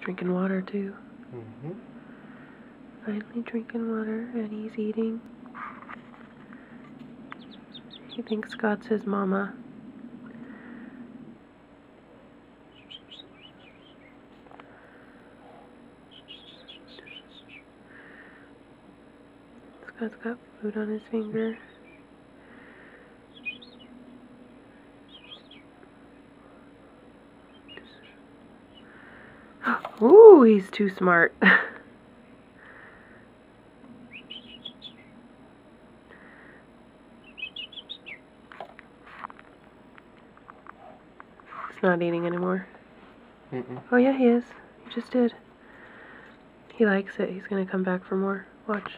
drinking water too. Mm-hmm. Finally drinking water, and he's eating. He thinks God's his mama. Scott's got food on his finger. Ooh, he's too smart. He's not eating anymore. Mm-mm. Oh yeah, he is. He just did. He likes it. He's gonna come back for more. Watch.